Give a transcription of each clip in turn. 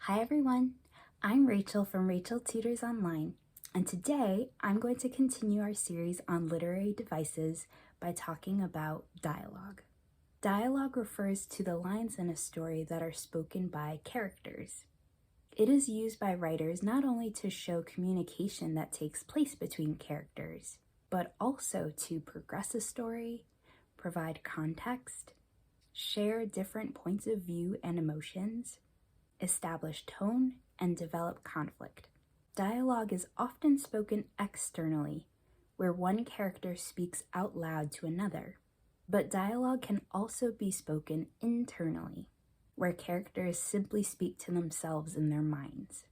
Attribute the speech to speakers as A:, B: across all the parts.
A: Hi everyone, I'm Rachel from Rachel Tutors Online, and today I'm going to continue our series on literary devices by talking about dialogue. Dialogue refers to the lines in a story that are spoken by characters. It is used by writers not only to show communication that takes place between characters, but also to progress a story, provide context, share different points of view and emotions, establish tone, and develop conflict. Dialogue is often spoken externally, where one character speaks out loud to another. But dialogue can also be spoken internally, where characters simply speak to themselves in their minds.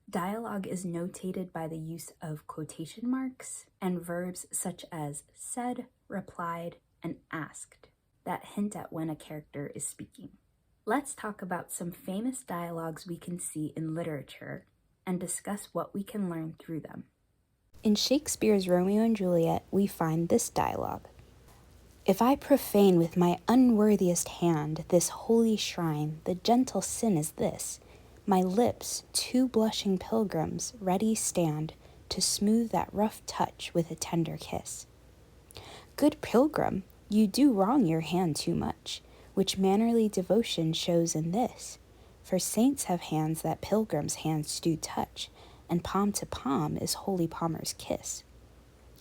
A: Dialogue is notated by the use of quotation marks and verbs such as said, replied, and asked that hint at when a character is speaking. Let's talk about some famous dialogues we can see in literature and discuss what we can learn through them. In Shakespeare's Romeo and Juliet, we find this dialogue. If I profane with my unworthiest hand this holy shrine, the gentle sin is this. My lips, two blushing pilgrims, ready stand to smooth that rough touch with a tender kiss. Good pilgrim, you do wrong your hand too much, which mannerly devotion shows in this. For saints have hands that pilgrims' hands do touch, and palm to palm is holy palmer's kiss.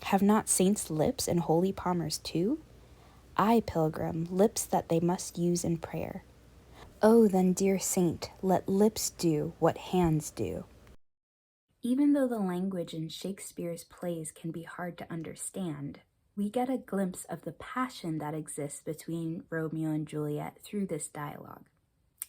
A: Have not saints lips and holy palmers too? Ay, pilgrim, lips that they must use in prayer. Oh, then, dear saint, let lips do what hands do. Even though the language in Shakespeare's plays can be hard to understand, we get a glimpse of the passion that exists between Romeo and Juliet through this dialogue.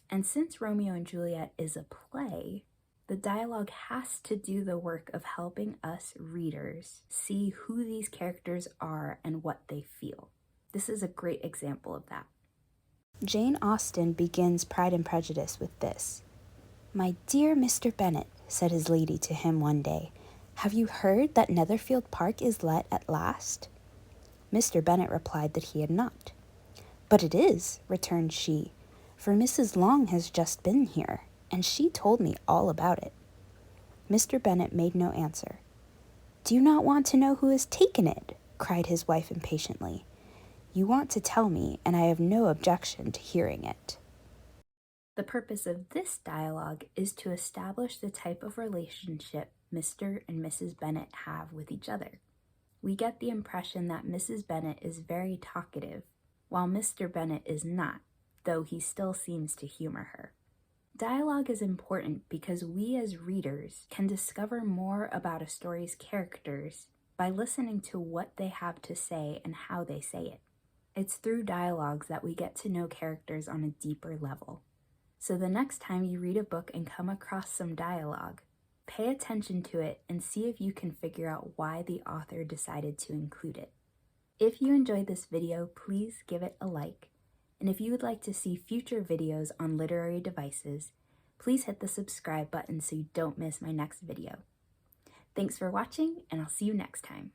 A: And since Romeo and Juliet is a play, the dialogue has to do the work of helping us readers see who these characters are and what they feel. This is a great example of that. Jane Austen begins Pride and Prejudice with this. My dear Mr. Bennet, said his lady to him one day, have you heard that Netherfield Park is let at last? Mr. Bennet replied that he had not. But it is, returned she, for Mrs. Long has just been here, and she told me all about it. Mr. Bennet made no answer. Do you not want to know who has taken it? Cried his wife impatiently. You want to tell me, and I have no objection to hearing it. The purpose of this dialogue is to establish the type of relationship Mr. and Mrs. Bennet have with each other. We get the impression that Mrs. Bennet is very talkative, while Mr. Bennet is not, though he still seems to humor her. Dialogue is important because we as readers can discover more about a story's characters by listening to what they have to say and how they say it. It's through dialogues that we get to know characters on a deeper level. So the next time you read a book and come across some dialogue, pay attention to it and see if you can figure out why the author decided to include it. If you enjoyed this video, please give it a like. And if you would like to see future videos on literary devices, please hit the subscribe button so you don't miss my next video. Thanks for watching, and I'll see you next time.